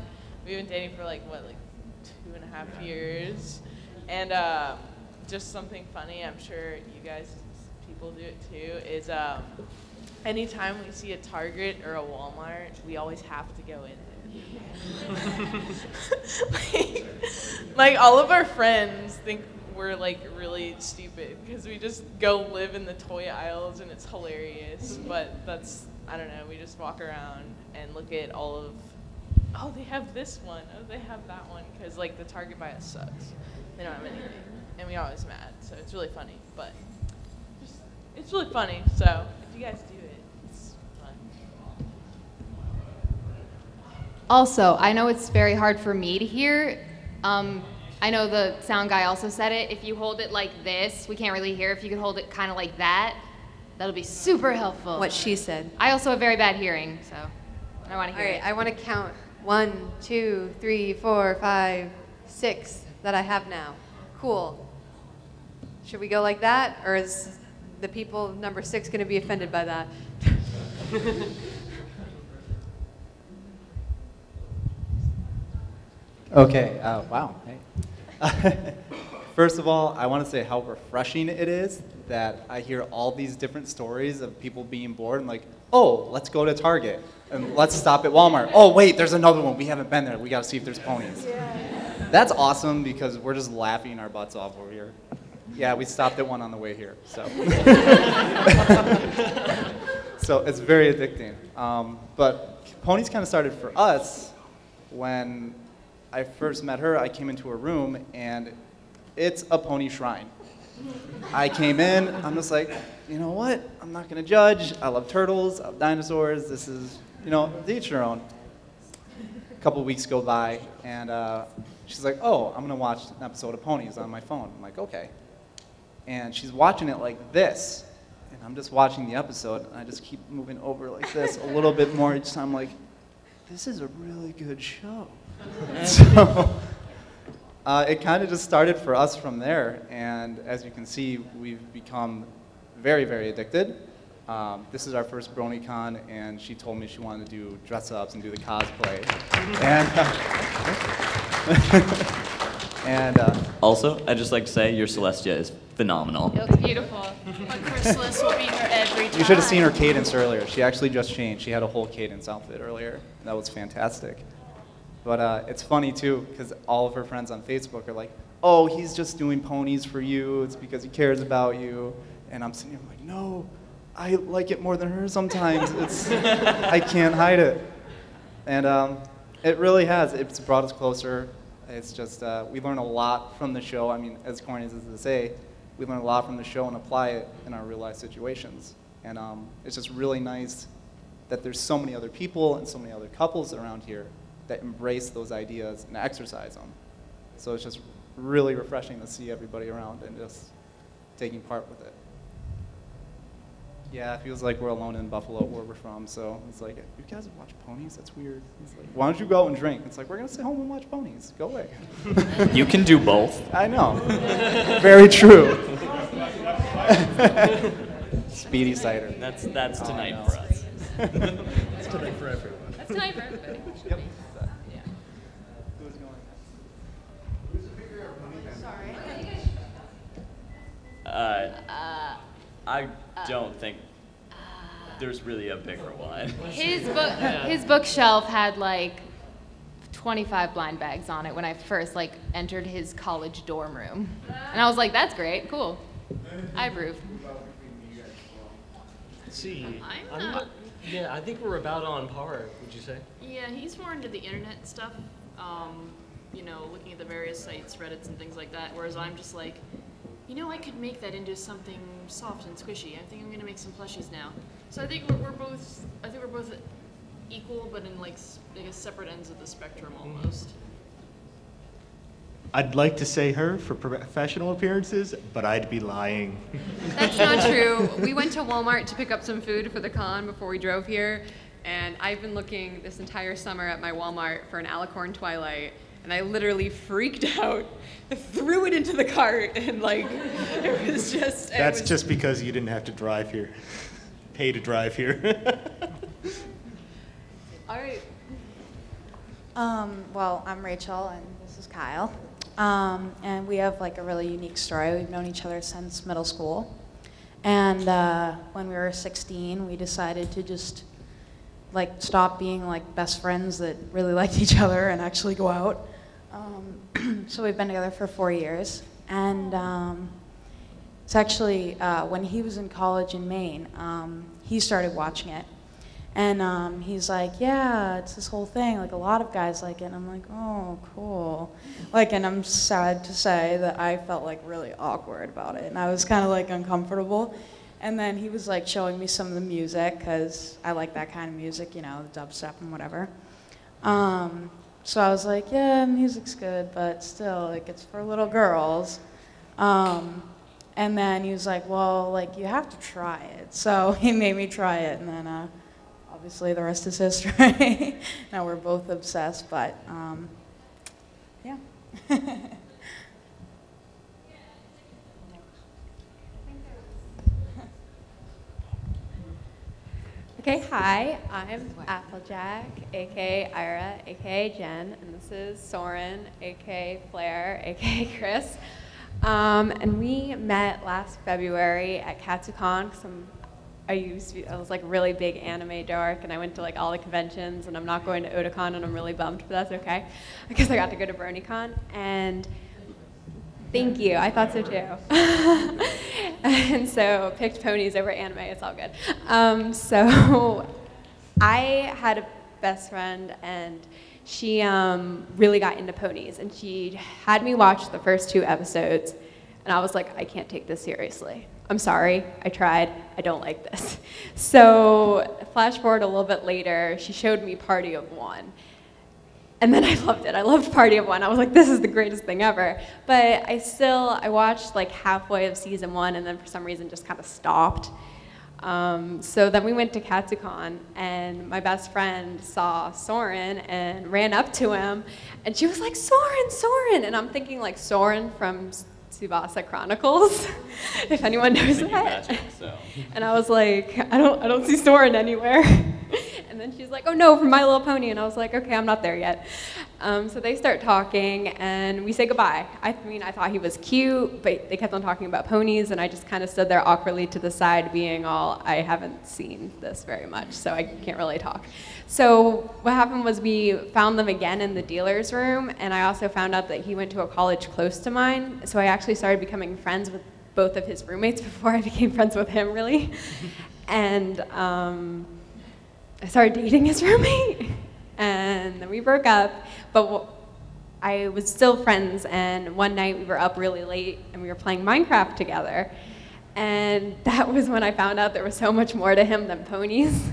we've been dating for like 2.5 years, and just something funny, I'm sure you guys, people do it too, is anytime we see a Target or a Walmart, we always have to go in it. like all of our friends think we're like really stupid because we just go live in the toy aisles and it's hilarious, but that's, I don't know, we just walk around and look at all of, oh, they have this one, oh, they have that one, because like the Target by us sucks. They don't have anything, and we're always mad, so it's really funny, but just, it's really funny, so if you guys do it, it's fun. Also, I know it's very hard for me to hear. I know the sound guy also said it. If you hold it like this, we can't really hear. If you could hold it kind of like that, that'll be super helpful. What she said. I also have very bad hearing, so I want to hear All right, it. I want to count 1, 2, 3, 4, 5, 6 that I have now. Cool. Should we go like that, or is the people number 6 going to be offended by that? Okay, wow, hey. First of all, I want to say how refreshing it is that I hear all these different stories of people being bored and like, oh, let's go to Target, and let's stop at Walmart. Oh, wait, there's another one. We haven't been there. We got to see if there's ponies. Yeah. That's awesome because we're just laughing our butts off over here. Yeah, we stopped at one on the way here, so. So it's very addicting. But ponies kind of started for us when I first met her. I came into her room, and it's a pony shrine. I came in, I'm just like, you know what? I'm not going to judge. I love turtles. I love dinosaurs. This is, you know, to each their own. A couple of weeks go by, and she's like, oh, I'm going to watch an episode of Ponies on my phone. I'm like, okay. And she's watching it like this, and I'm just watching the episode, and I just keep moving over like this a little bit more each time. I'm like, this is a really good show. So it kind of just started for us from there, and as you can see, we've become very, very addicted. This is our first BronyCon, and she told me she wanted to do dress-ups and do the cosplay. And also, I'd just like to say your Celestia is phenomenal. It looks beautiful. But Chrysalis will be here every time. you should have seen her cadence earlier. She actually just changed. She had a whole cadence outfit earlier. That was fantastic. But it's funny, too, because all of her friends on Facebook are like, oh, he's just doing ponies for you. It's because he cares about you. And I'm sitting here like, no, I like it more than her sometimes. I can't hide it. And it really has. It's brought us closer. It's just, we learn a lot from the show. I mean, as corny as it is to say, we learn a lot from the show and apply it in our real life situations. And it's just really nice that there's so many other people and so many other couples around here that embrace those ideas and exercise them. So it's just really refreshing to see everybody around and just taking part with it. Yeah, it feels like we're alone in Buffalo, where we're from, so it's like, you guys watch ponies? That's weird. It's like, why don't you go out and drink? It's like, we're going to stay home and watch ponies. Go away. You can do both. I know. Very true. Speedy cider. That's tonight for us. That's tonight for everyone. That's tonight for everybody. Yep. Yeah. Who's going I don't think there's really a bigger one. His bookshelf had like 25 blind bags on it when I first like entered his college dorm room. And I was like, that's great, cool. I approve. Let's see. I'm I think we're about on par, would you say? Yeah, he's more into the internet stuff, you know, looking at the various sites, Reddits and things like that, whereas I'm just like, you know, I could make that into something soft and squishy. I think I'm gonna make some plushies now. So I think we're both equal, but in like, I guess, separate ends of the spectrum almost. I'd like to say her for professional appearances, but I'd be lying. That's not true. We went to Walmart to pick up some food for the con before we drove here, and I've been looking this entire summer at my Walmart for an Alicorn Twilight, and I literally freaked out, threw it into the cart, and like, it was just... That's just because you didn't have to drive here. Pay to drive here. All right. Well, I'm Rachel, and this is Kyle. And we have like a really unique story. We've known each other since middle school. And when we were 16, we decided to just like stop being like best friends that really liked each other and actually go out. So we've been together for 4 years. And it's actually when he was in college in Maine, he started watching it. And he's like, yeah, it's this whole thing, like a lot of guys like it. And I'm like, oh, cool. Like, and I'm sad to say that I felt like really awkward about it. And I was kind of like uncomfortable. And then he was like showing me some of the music, because I like that kind of music, you know, the dubstep and whatever. So I was like, yeah, music's good, but still, like, it's for little girls. And then he was like, well, like, you have to try it. So he made me try it, and then obviously the rest is history. Now we're both obsessed, but yeah. Okay, hi, I'm Applejack, aka Ira, aka Jen, and this is Soren, aka Flair, aka Chris. And we met last February at Katsucon, because I was like a really big anime dork, and I went to like all the conventions, and I'm not going to Otakon, and I'm really bummed, but that's okay, because I got to go to BronyCon, and thank you, I thought so too. And so picked ponies over anime, it's all good. So I had a best friend, and she really got into ponies, and she had me watch the first 2 episodes, and I was like, I can't take this seriously. I'm sorry, I tried, I don't like this. So flash forward a little bit later, she showed me Party of One. And then I loved it. I loved Party of One. I was like, this is the greatest thing ever. But I watched like halfway of season 1, and then for some reason just kind of stopped. So then we went to Katsucon, and my best friend saw Soren and ran up to him, and she was like, Soren, Soren. And I'm thinking like Soren from Tsubasa Chronicles, if anyone knows that. And I was like, I don't see Soren anywhere. And then she's like, oh no, from My Little Pony. And I was like, okay, I'm not there yet. So they start talking, and we say goodbye. I mean, I thought he was cute, but they kept on talking about ponies, and I just kind of stood there awkwardly to the side, being all, I haven't seen this very much, so I can't really talk. So what happened was we found them again in the dealer's room, and I also found out that he went to a college close to mine, so I actually started becoming friends with both of his roommates before I became friends with him, really. And I started dating his roommate, and then we broke up, but I was still friends, and one night we were up really late, and we were playing Minecraft together, and that was when I found out there was so much more to him than ponies.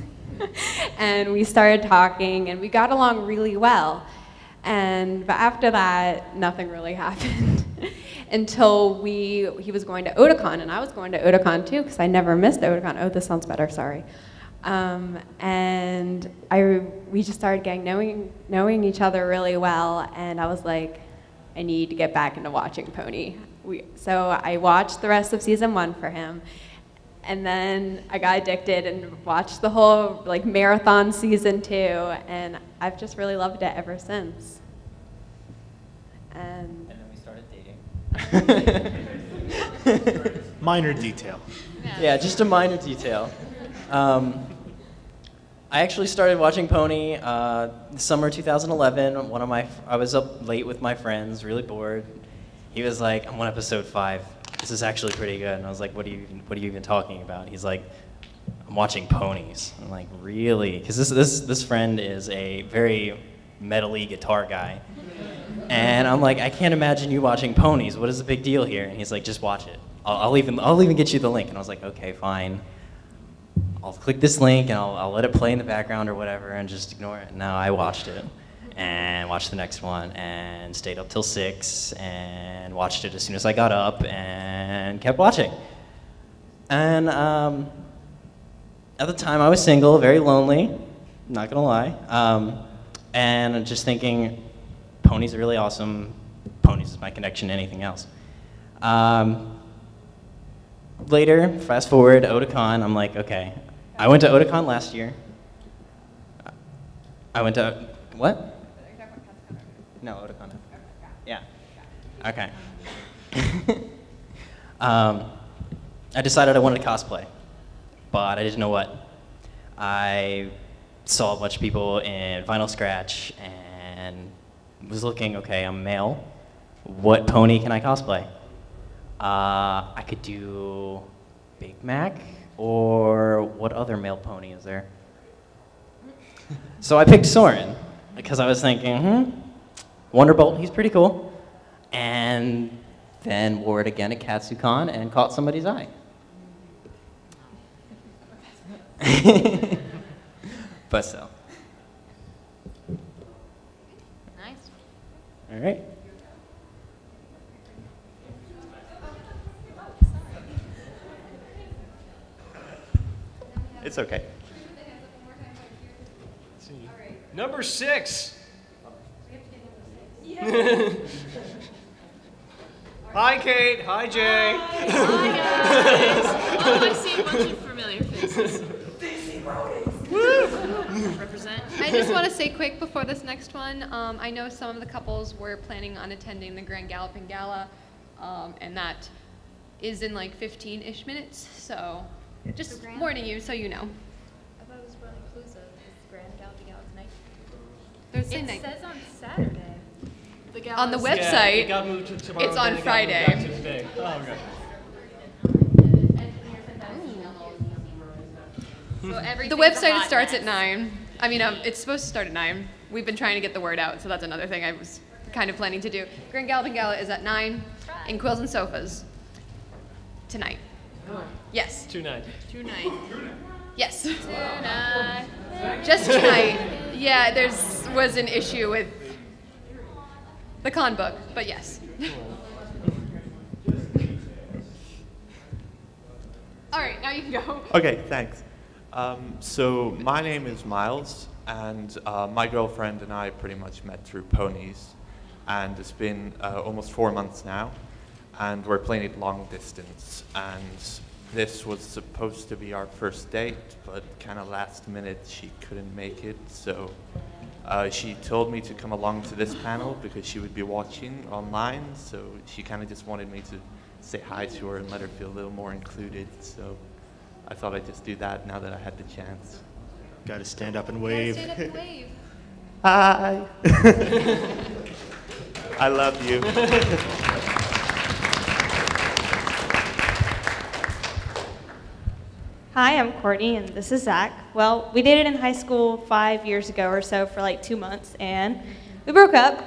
And we started talking, and we got along really well, but after that, nothing really happened. until he was going to Otakon, and I was going to Otakon too, because I never missed Otakon. Oh, this sounds better, sorry. And we just started getting knowing each other really well, and I was like, I need to get back into watching Pony. So I watched the rest of season 1 for him, and then I got addicted and watched the whole like marathon season 2, and I've just really loved it ever since. And then we started dating. Minor detail. Yeah, just a minor detail. I actually started watching Pony summer 2011. I was up late with my friends, really bored. He was like, "I'm on episode 5. This is actually pretty good." And I was like, "What are you even talking about?" He's like, "I'm watching Ponies." I'm like, "Really?" Because this friend is a very metal-y guitar guy. And I'm like, "I can't imagine you watching Ponies. What is the big deal here?" And he's like, "Just watch it. I'll even get you the link." And I was like, "Okay, fine. I'll click this link and I'll let it play in the background or whatever and just ignore it." No, I watched it and watched the next one and stayed up till 6 and watched it as soon as I got up and kept watching. And at the time I was single, very lonely, not gonna lie, and just thinking, Ponies are really awesome. Ponies is my connection to anything else. Later, fast forward, Otakon, I'm like, okay. I went to Otakon last year. I went to, what? No, Otakon. Yeah. Okay. I decided I wanted to cosplay, but I didn't know what. I saw a bunch of people in Vinyl Scratch and was looking, okay, I'm male. What pony can I cosplay? I could do Big Mac, or what other male pony is there? So I picked Soren, because I was thinking, Wonderbolt, he's pretty cool. And then wore it again at KatsuCon and caught somebody's eye. But still. Nice. All right. It's okay. Let's see. Number 6. Hi, Kate. Hi, Jay. Hi, guys. Oh, I see a bunch of familiar faces. Represent. I just want to say quick before this next one, I know some of the couples were planning on attending the Grand Galloping Gala, and that is in like 15-ish minutes, so just warning you so you know. I thought it was BronyPalooza. It's Grand Galloping Gala tonight. Thursday It night. says on Saturday. On the Yeah, website, it got moved to tomorrow, it's then on it got moved Friday. back to today. Oh, okay. The website starts at 9. I mean, it's supposed to start at 9. We've been trying to get the word out, so that's another thing I was kind of planning to do. Grand Galloping Gala is at 9 in Quills and Sofas tonight. Yes. Tonight. Yes. Tonight. Just tonight. Yeah, was an issue with the con book, but yes. All right, now you can go. Okay, thanks. So my name is Miles, and my girlfriend and I pretty much met through Ponies, and it's been almost 4 months now, and we're playing it long distance, and this was supposed to be our first date, but kind of last minute she couldn't make it, so she told me to come along to this panel because she would be watching online, so she kind of just wanted me to say hi to her and let her feel a little more included, so I thought I'd just do that now that I had the chance. Got to stand up and wave. Stand up and wave. Hi. I love you. Hi, I'm Courtney, and this is Zach. Well, we dated in high school 5 years ago or so for like 2 months, and we broke up.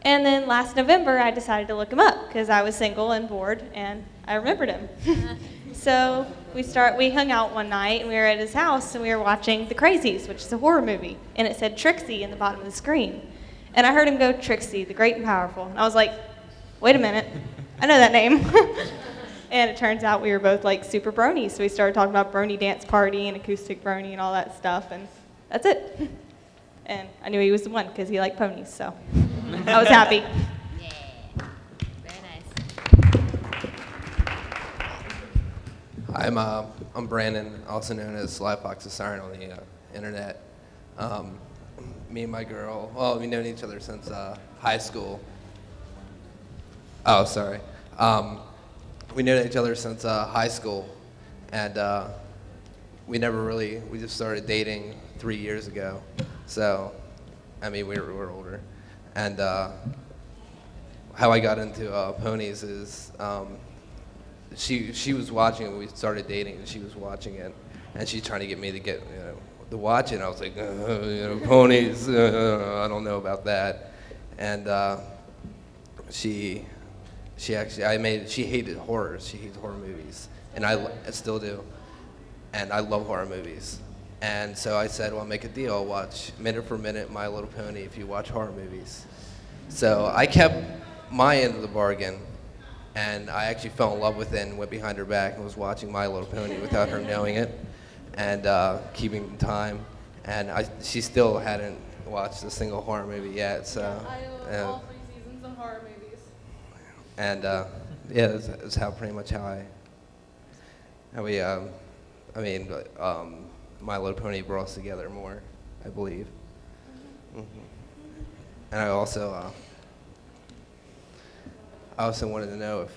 And then last November, I decided to look him up because I was single and bored, and I remembered him. So we hung out one night, and we were at his house, and we were watching The Crazies, which is a horror movie, and it said Trixie in the bottom of the screen. And I heard him go, "Trixie, the great and powerful." And I was like, wait a minute, I know that name. And it turns out we were both like super bronies, so we started talking about Brony dance party and acoustic Brony and all that stuff, and that's it. And I knew he was the one because he liked ponies, so I was happy. I'm Brandon, also known as Live Fox the Siren on the internet. Me and my girl, well, we've known each other since high school. Oh, sorry. We known each other since high school, and we just started dating 3 years ago. So, I mean, we're older. And how I got into ponies is she was watching it when we started dating, and she was watching it, and she's trying to get me to to watch it. And I was like, ponies, I don't know about that. And she hated horror. She hates horror movies, and I still do. And I love horror movies. And so I said, well, I'll make a deal. I'll watch minute for minute My Little Pony if you watch horror movies. So I kept my end of the bargain, and I actually fell in love with it and went behind her back and was watching My Little Pony without her knowing it, and keeping time. And she still hadn't watched a single horror movie yet. So. I love all 3 seasons of horror movies. And yeah, that's how pretty much how we, My Little Pony brought us together more, I believe. And I also wanted to know if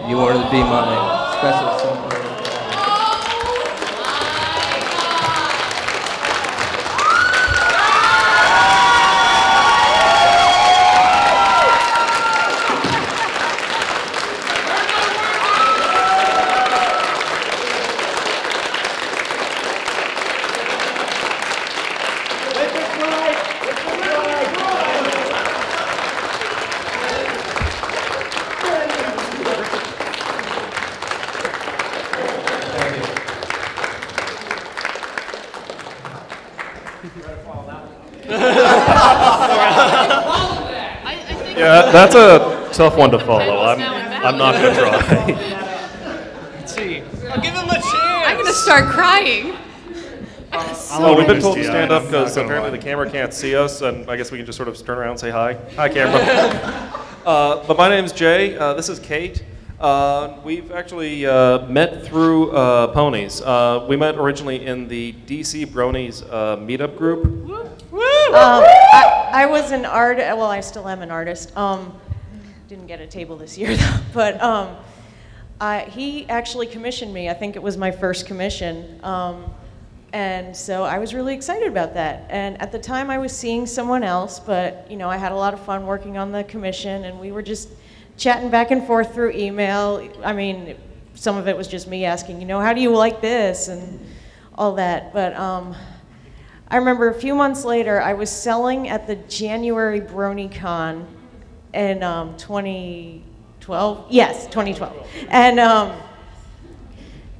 you wanted to be my special someone. Yeah, that's a tough one to follow. I'm not going to try. Let's see. I'll give him a chance. I'm going to start crying. Well, we've been told to stand up because apparently the camera can't see us, and I guess we can just sort of turn around and say hi. Hi, camera. But my name's Jay. This is Kate. We've actually met through ponies. We met originally in the DC Bronies meetup group. I was an artist. Well, I still am an artist. Didn't get a table this year, though. But he actually commissioned me. I think it was my first commission. And so I was really excited about that. And at the time, I was seeing someone else, but I had a lot of fun working on the commission, and we were just chatting back and forth through email. I mean, some of it was just me asking, how do you like this and all that. But I remember a few months later, I was selling at the January BronyCon in 2012. Yes, 2012.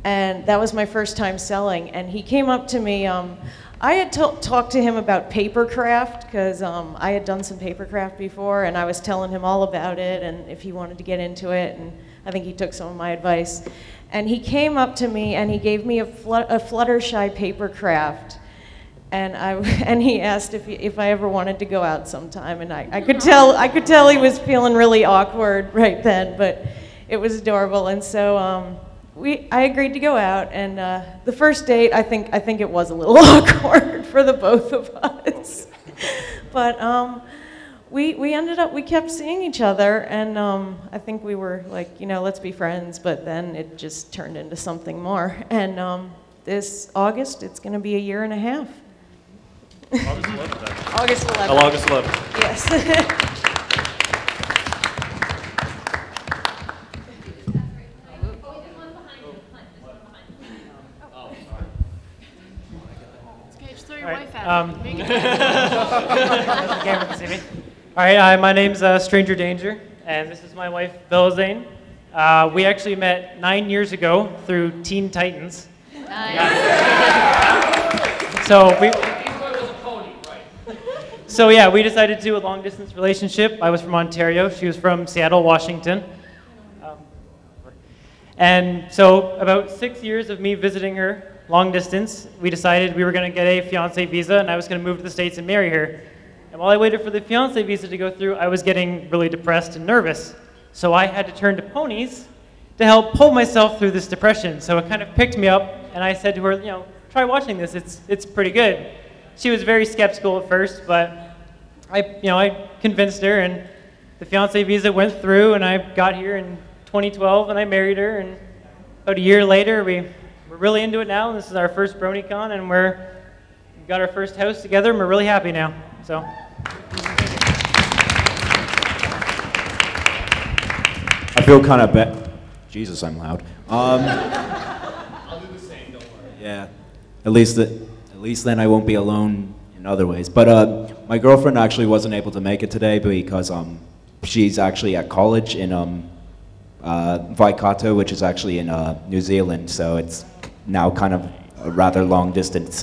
And that was my first time selling. And he came up to me. I had talked to him about papercraft because I had done some papercraft before, and I was telling him all about it and if he wanted to get into it. And I think he took some of my advice. And he came up to me and he gave me a Fluttershy papercraft. And he asked if I ever wanted to go out sometime, and I could tell he was feeling really awkward right then, but it was adorable. And so I agreed to go out, and the first date I think it was a little awkward for the both of us, but we kept seeing each other, and I think we were like, let's be friends, but then it just turned into something more. And this August it's going to be a year and a half. August 11th, then. August 11th. Oh, August 11th. Yes. Okay, just throw your wife at me. Make it Camera can see me. All right, my name's Stranger Danger, and this is my wife, Bella Zane. We actually met 9 years ago through Teen Titans. Nice. So yeah, we decided to do a long distance relationship. I was from Ontario, she was from Seattle, Washington. And so about 6 years of me visiting her, long distance, we decided we were going to get a fiancé visa and I was going to move to the States and marry her. And while I waited for the fiancé visa to go through, I was getting really depressed and nervous. So I had to turn to ponies to help pull myself through this depression. So it kind of picked me up and I said to her, you know, try watching this, it's pretty good. She was very skeptical at first, but I convinced her and the fiancé visa went through and I got here in 2012 and I married her, and about a year later we're really into it now, and this is our first BronyCon and we've got our first house together and we're really happy now. So. I feel kind of bad. Jesus, I'm loud. I'll do the same, don't worry. Yeah, at least then I won't be alone in other ways. But my girlfriend actually wasn't able to make it today because she's actually at college in Waikato, which is actually in New Zealand, so it's now kind of a rather long distance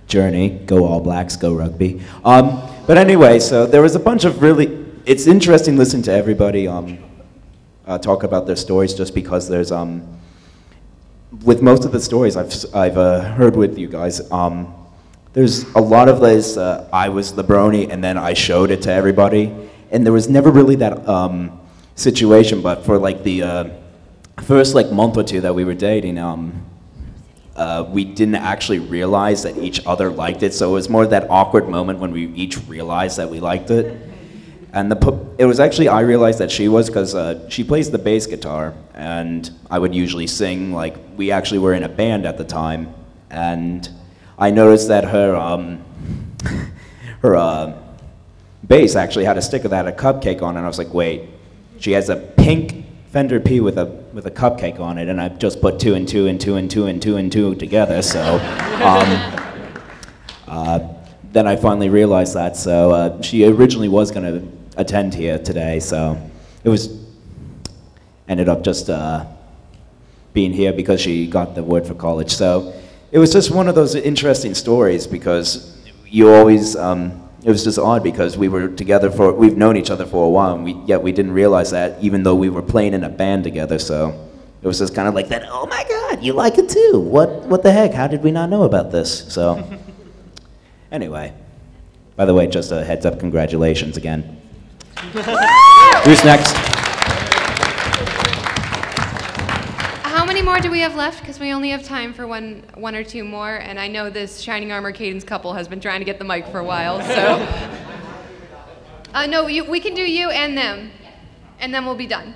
journey. Go All Blacks, go rugby. But anyway, so there was a bunch of it's interesting listening to everybody talk about their stories, just because there's, with most of the stories I've heard with you guys, there's a lot of this, I was the brony and then I showed it to everybody, and there was never really that situation, but for like the first like month or two that we were dating, we didn't actually realize that each other liked it, so it was more that awkward moment when we each realized that we liked it. And it was actually, I realized that she was, because she plays the bass guitar, and I would usually sing, like, we actually were in a band at the time, and I noticed that her bass actually had a sticker that had a cupcake on it, and I was like, wait, she has a pink Fender P with a cupcake on it, and I just put two and two and two and two and two and two together, so then I finally realized that, so she originally was going to attend here today, so it ended up just being here because she got the word for college. So it was just one of those interesting stories, because you always, it was just odd because we were together we've known each other for a while, and yet we didn't realize that, even though we were playing in a band together, so it was just kind of like that, oh my God, you like it too, what the heck, how did we not know about this, so. Anyway, by the way, just a heads up, congratulations again. Who's next? How many more do we have left? Because we only have time for one or two more, and I know this Shining Armor Cadence couple has been trying to get the mic for a while, so. No, we can do you and them, and then we'll be done.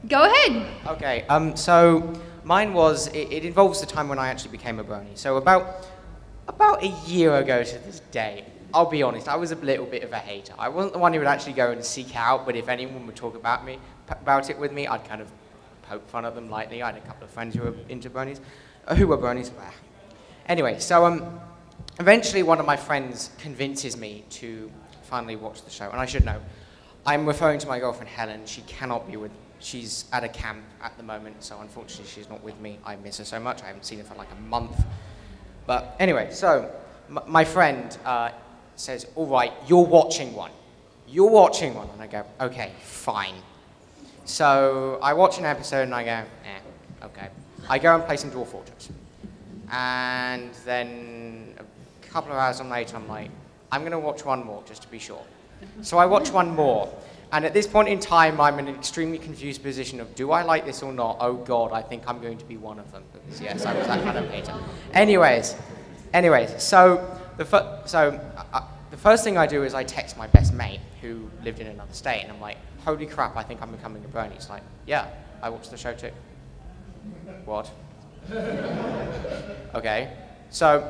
Go ahead. Okay, so mine was, it involves the time when I actually became a brony. So about a year ago to this day, I'll be honest, I was a little bit of a hater. I wasn't the one who would actually go and seek out, but if anyone would talk about it with me, I'd kind of poke fun at them lightly. I had a couple of friends who were into bronies, who were bronies. Anyway, so eventually one of my friends convinces me to finally watch the show, and I should know, I'm referring to my girlfriend Helen. She cannot be with. She's at a camp at the moment, so unfortunately she's not with me. I miss her so much. I haven't seen her for like a month. But anyway, so my friend says, all right, you're watching one. You're watching one. And I go, okay, fine. So I watch an episode and I go, okay. I go and play some Dwarf Fortress. And then a couple of hours later, I'm like, I'm going to watch one more just to be sure. So I watch one more. And at this point in time, I'm in an extremely confused position of, do I like this or not? Oh God, I think I'm going to be one of them. Because yes, I was that kind of hater. Anyways, so the first thing I do is I text my best mate who lived in another state, and I'm like, holy crap, I think I'm becoming a brony. He's like, yeah, I watched the show too. What? Okay, so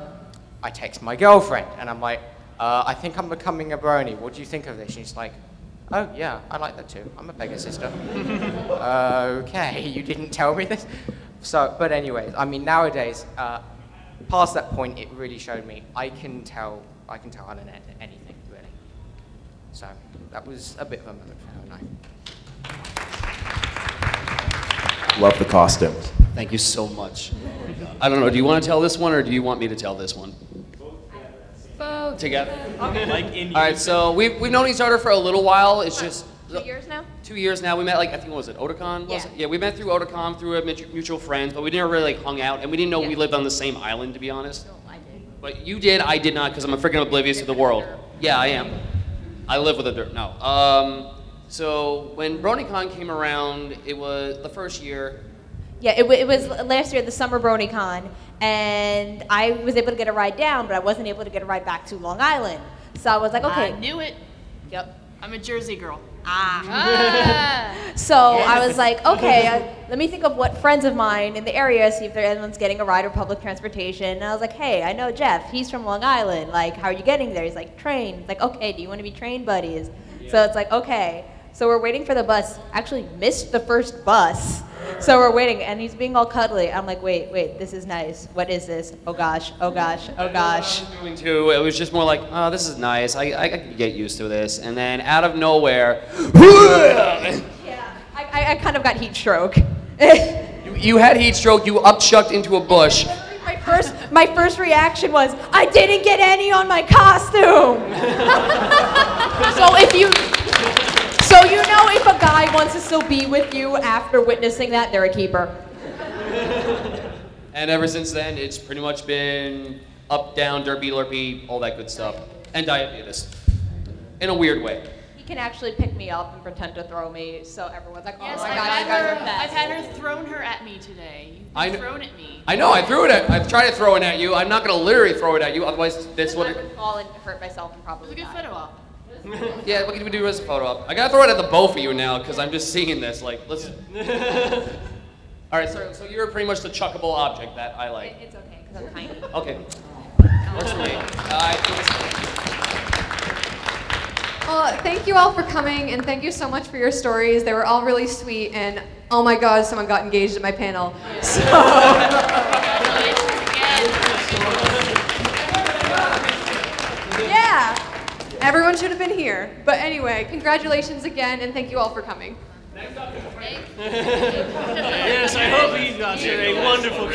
I text my girlfriend, and I'm like, I think I'm becoming a brony. What do you think of this? And she's like, oh, yeah, I like that too. I'm a beggar sister. Okay, you didn't tell me this? So, but anyways, I mean, nowadays, past that point, it really showed me I can tell on anything, really. So, that was a bit of a moment for her and I. Love the costumes. Thank you so much. I don't know, do you want to tell this one, or do you want me to tell this one? Both. Together. Okay. Like in All right, so we've known each other for a little while. It's just 2 years now? 2 years now. We met like, I think, what was it, Otakon? Was it? Yeah, we met through Otakon, through a mutual friends, but we never really like hung out, and we didn't know we lived on the same island, to be honest. No, I did. But you did, I did not, because I'm a freaking oblivious to the world. Yeah, I am. I live with the dirt. No. So when BronyCon came around, it was the first year. Yeah, it was last year, the summer BronyCon, and I was able to get a ride down, but I wasn't able to get a ride back to Long Island. So I was like, okay. I knew it. Yep. I'm a Jersey girl. So I was like, okay, let me think of what friends of mine in the area, see if anyone's getting a ride or public transportation. And I was like, hey, I know Jeff. He's from Long Island. Like, how are you getting there? He's like, train. It's like, okay, do you want to be train buddies? Yeah. So it's like, okay. So we're waiting for the bus. Actually missed the first bus. So we're waiting, and he's being all cuddly. I'm like, wait, this is nice. What is this? Oh gosh, oh gosh, oh gosh. Doing too. It was just more like, oh, this is nice. I can get used to this. And then out of nowhere, yeah, I kind of got heat stroke. you had heat stroke. You upchucked into a bush. My first reaction was, I didn't get any on my costume. So you know if a guy wants to still be with you after witnessing that, they're a keeper. And ever since then, it's pretty much been up, down, derpy, lurpy, all that good stuff. And diabetes. In a weird way. He can actually pick me up and pretend to throw me, so everyone's like, oh Yes, my I've god, had you guys her, are best. I've had her thrown her at me today. You've been thrown at me. I know, I threw it at, I've tried to throw it at you. I'm not gonna literally throw it at you, otherwise that's what I would fall and hurt myself and probably It was a good photo op. Yeah, what can we do as a photo op? I gotta throw it at the both of you now, because I'm just seeing this, like, let's... Alright, so you're pretty much the chuckable object that I like. It's okay, because I'm tiny. Okay. Works for me. I think Well, thank you all for coming, and thank you so much for your stories. They were all really sweet, and oh my god, someone got engaged at my panel. So... yeah, everyone should have been here. But anyway, congratulations again, and thank you all for coming. Yes, I hope you got a wonderful